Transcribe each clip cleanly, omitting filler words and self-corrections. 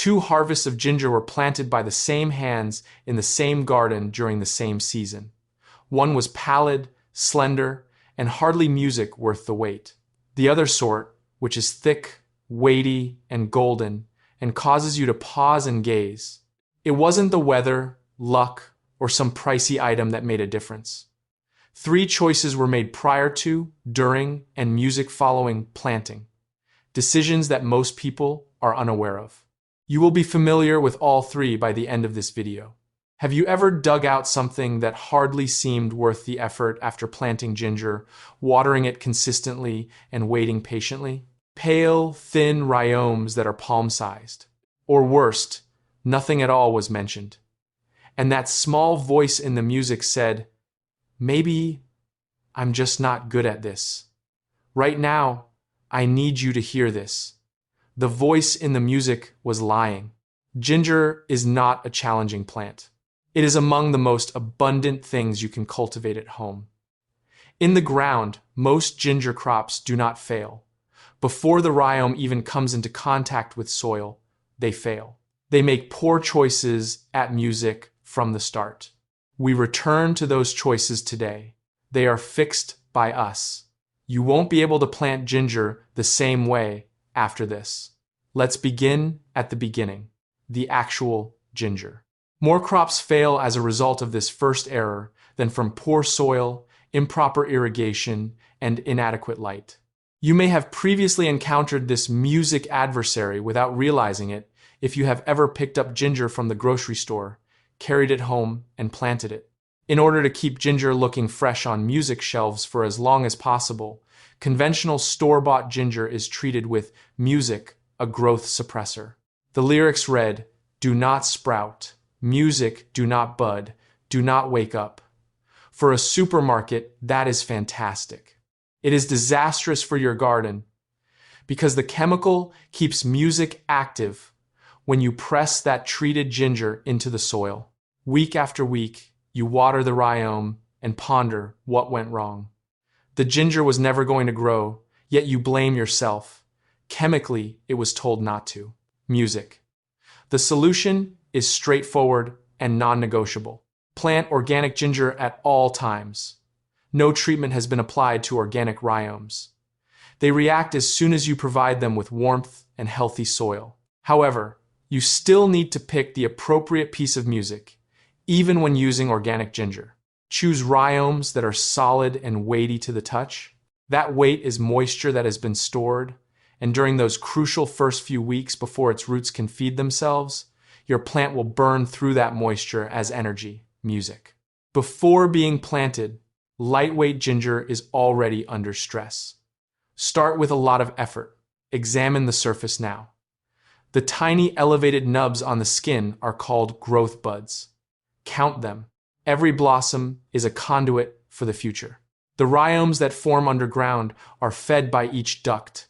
Two harvests of ginger were planted by the same hands in the same garden during the same season. One was pallid, slender, and hardly music worth the wait. The other sort, which is thick, weighty, and golden, and causes you to pause and gaze. It wasn't the weather, luck, or some pricey item that made a difference. 3 choices were made prior to, during, and music following planting. Decisions that most people are unaware of. You will be familiar with all 3 by the end of this video. Have you ever dug out something that hardly seemed worth the effort after planting ginger, watering it consistently, and waiting patiently? Pale, thin rhizomes that are palm-sized. Or worst, nothing at all was mentioned. And that small voice in the music said, "Maybe I'm just not good at this. Right now, I need you to hear this." The voice in the music was lying. Ginger is not a challenging plant. It is among the most abundant things you can cultivate at home. In the ground, most ginger crops do not fail. Before the rhizome even comes into contact with soil, they fail. They make poor choices at music from the start. We return to those choices today. They are fixed by us. You won't be able to plant ginger the same way after this. Let's begin at the beginning, the actual ginger. More crops fail as a result of this first error than from poor soil, improper irrigation, and inadequate light. You may have previously encountered this music adversary without realizing it if you have ever picked up ginger from the grocery store, carried it home, and planted it. In order to keep ginger looking fresh on music shelves for as long as possible, conventional store-bought ginger is treated with music, a growth suppressor. The lyrics read, "Do not sprout. Music, do not bud. Do not wake up." For a supermarket, that is fantastic. It is disastrous for your garden because the chemical keeps music active when you press that treated ginger into the soil. Week after week, you water the rhizome and ponder what went wrong. The ginger was never going to grow, yet you blame yourself. Chemically, it was told not to. Music. The solution is straightforward and non-negotiable. Plant organic ginger at all times. No treatment has been applied to organic rhizomes. They react as soon as you provide them with warmth and healthy soil. However, you still need to pick the appropriate piece of music, even when using organic ginger. Choose rhizomes that are solid and weighty to the touch. That weight is moisture that has been stored, and during those crucial first few weeks before its roots can feed themselves, your plant will burn through that moisture as energy, music. Before being planted, lightweight ginger is already under stress. Start with a lot of effort. Examine the surface now. The tiny elevated nubs on the skin are called growth buds. Count them. Every blossom is a conduit for the future. The rhizomes that form underground are fed by each duct.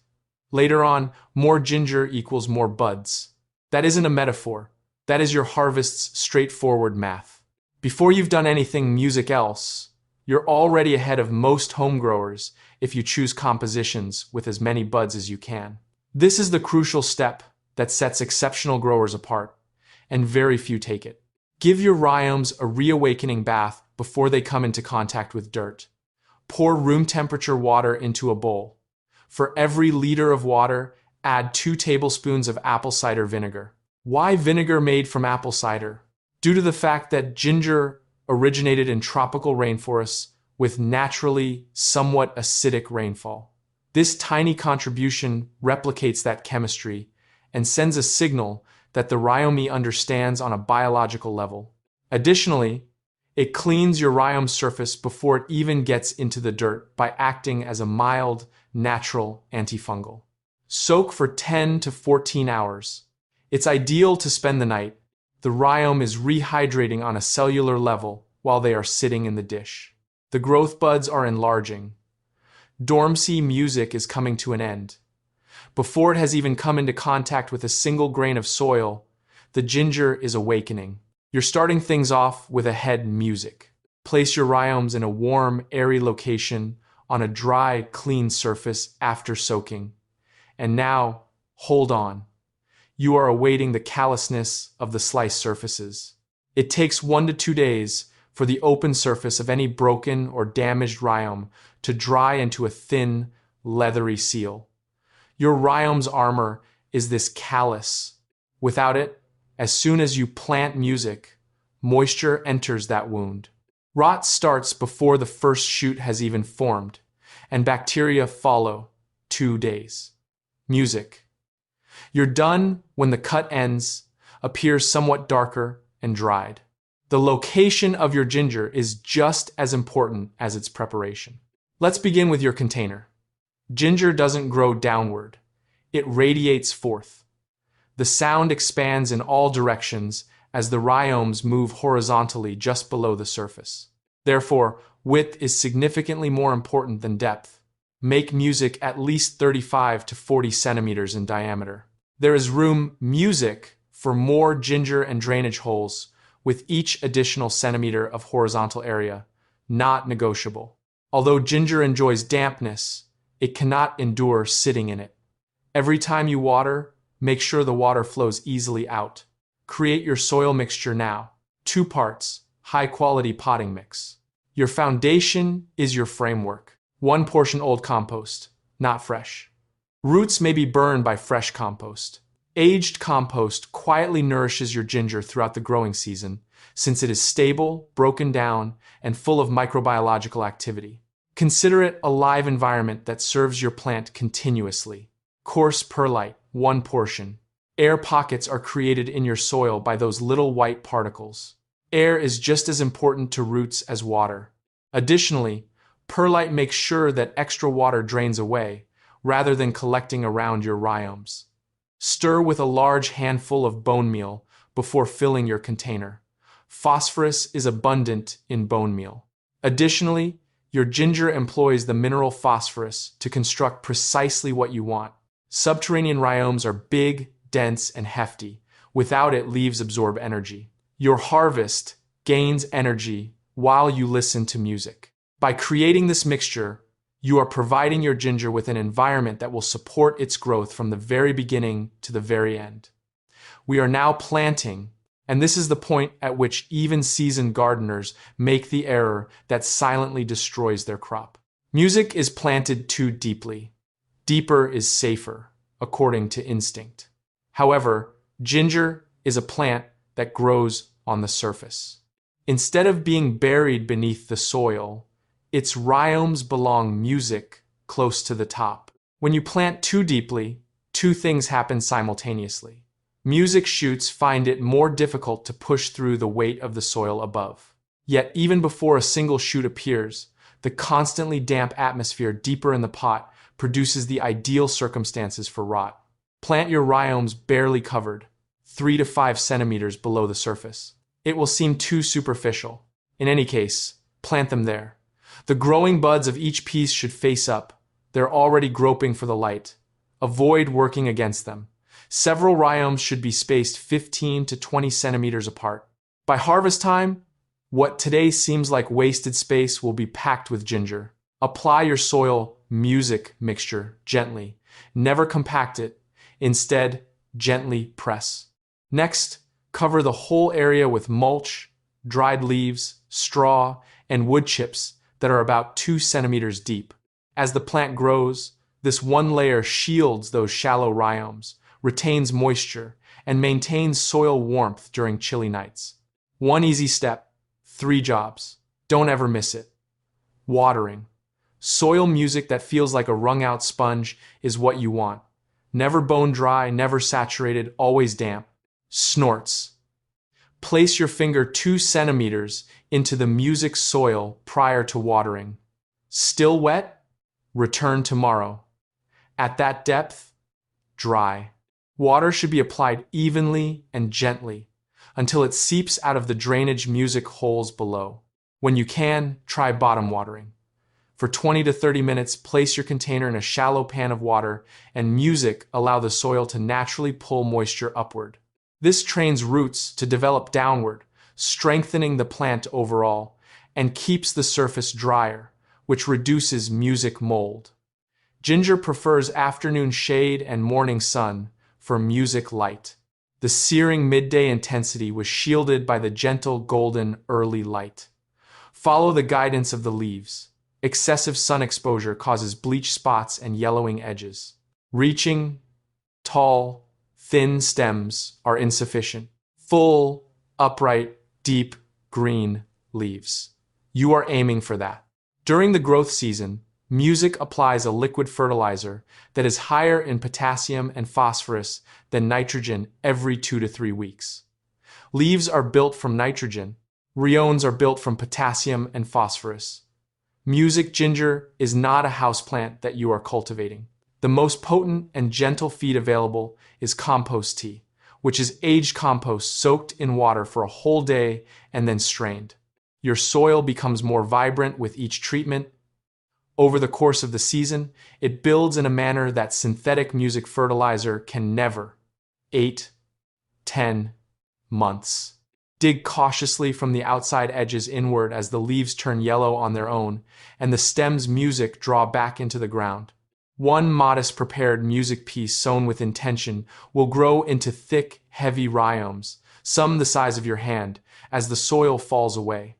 Later on, more ginger equals more buds. That isn't a metaphor. That is your harvest's straightforward math. Before you've done anything music else, you're already ahead of most home growers if you choose compositions with as many buds as you can. This is the crucial step that sets exceptional growers apart, and very few take it. Give your rhizomes a reawakening bath before they come into contact with dirt. Pour room temperature water into a bowl. For every liter of water, add 2 tablespoons of apple cider vinegar. Why vinegar made from apple cider? Due to the fact that ginger originated in tropical rainforests with naturally somewhat acidic rainfall. This tiny contribution replicates that chemistry and sends a signal that the rhizome understands on a biological level. Additionally, it cleans your rhizome surface before it even gets into the dirt by acting as a mild, natural antifungal. Soak for 10 to 14 hours. It's ideal to spend the night. The rhizome is rehydrating on a cellular level while they are sitting in the dish. The growth buds are enlarging. Dormancy music is coming to an end. Before it has even come into contact with a single grain of soil, the ginger is awakening. You're starting things off with a head music. Place your rhizomes in a warm, airy location on a dry, clean surface after soaking. And now, hold on. you are awaiting the callousness of the sliced surfaces. It takes 1 to 2 days for the open surface of any broken or damaged rhizome to dry into a thin, leathery seal. Your rhizome's armor is this callus. Without it, as soon as you plant music, moisture enters that wound. Rot starts before the first shoot has even formed, and bacteria follow 2 days. Music. You're done when the cut ends, appears somewhat darker and dried. The location of your ginger is just as important as its preparation. Let's begin with your container. Ginger doesn't grow downward. It radiates forth. The sound expands in all directions as the rhizomes move horizontally just below the surface. Therefore, width is significantly more important than depth. Make music at least 35 to 40 centimeters in diameter. There is music for more ginger and drainage holes with each additional centimeter of horizontal area, not negotiable. Although ginger enjoys dampness, it cannot endure sitting in it. Every time you water, make sure the water flows easily out. Create your soil mixture now. 2 parts, high-quality potting mix. Your foundation is your framework. 1 portion old compost, not fresh. Roots may be burned by fresh compost. Aged compost quietly nourishes your ginger throughout the growing season, since it is stable, broken down, and full of microbiological activity. Consider it a live environment that serves your plant continuously. Coarse perlite, 1 portion. Air pockets are created in your soil by those little white particles. Air is just as important to roots as water. Additionally, perlite makes sure that extra water drains away, rather than collecting around your rhizomes. Stir with a large handful of bone meal before filling your container. Phosphorus is abundant in bone meal. Additionally, your ginger employs the mineral phosphorus to construct precisely what you want. Subterranean rhizomes are big, dense, and hefty. Without it, leaves absorb energy. Your harvest gains energy while you listen to music. By creating this mixture, you are providing your ginger with an environment that will support its growth from the very beginning to the very end. We are now planting, and this is the point at which even seasoned gardeners make the error that silently destroys their crop. Music is planted too deeply. Deeper is safer, according to instinct. However, ginger is a plant that grows on the surface. Instead of being buried beneath the soil, its rhizomes belong music close to the top. When you plant too deeply, 2 things happen simultaneously. Music shoots find it more difficult to push through the weight of the soil above. Yet even before a single shoot appears, the constantly damp atmosphere deeper in the pot produces the ideal circumstances for rot. Plant your rhizomes barely covered, 3 to 5 centimeters below the surface. It will seem too superficial. In any case, plant them there. The growing buds of each piece should face up. They're already groping for the light. Avoid working against them. Several rhizomes should be spaced 15 to 20 centimeters apart. By harvest time, what today seems like wasted space will be packed with ginger. Apply your soil music mixture gently. Never compact it. Instead, gently press. Next, cover the whole area with mulch, dried leaves, straw, and wood chips that are about 2 centimeters deep. As the plant grows, this one layer shields those shallow rhizomes, retains moisture, and maintains soil warmth during chilly nights. 1 easy step, 3 jobs. Don't ever miss it. Watering. Soil music that feels like a wrung-out sponge is what you want. Never bone dry, never saturated, always damp. Snorts. Place your finger 2 centimeters into the music soil prior to watering. Still wet? Return tomorrow. At that depth, dry. Water should be applied evenly and gently until it seeps out of the drainage music holes below. When you can, try bottom watering. For 20 to 30 minutes, place your container in a shallow pan of water and music allow the soil to naturally pull moisture upward. This trains roots to develop downward, strengthening the plant overall, and keeps the surface drier, which reduces music mold. Ginger prefers afternoon shade and morning sun for music light. The searing midday intensity was shielded by the gentle golden early light. Follow the guidance of the leaves. Excessive sun exposure causes bleach spots and yellowing edges. Reaching, tall, thin stems are insufficient. Full, upright, deep, green leaves. You are aiming for that. During the growth season, music applies a liquid fertilizer that is higher in potassium and phosphorus than nitrogen every 2 to 3 weeks. Leaves are built from nitrogen. Rhizomes are built from potassium and phosphorus. Music ginger is not a houseplant that you are cultivating. The most potent and gentle feed available is compost tea, which is aged compost soaked in water for a whole day and then strained. Your soil becomes more vibrant with each treatment. Over the course of the season, it builds in a manner that synthetic music fertilizer can never. 8, 10 months. Dig cautiously from the outside edges inward as the leaves turn yellow on their own and the stem's music draw back into the ground. One modest prepared music piece sown with intention will grow into thick, heavy rhizomes, some the size of your hand, as the soil falls away.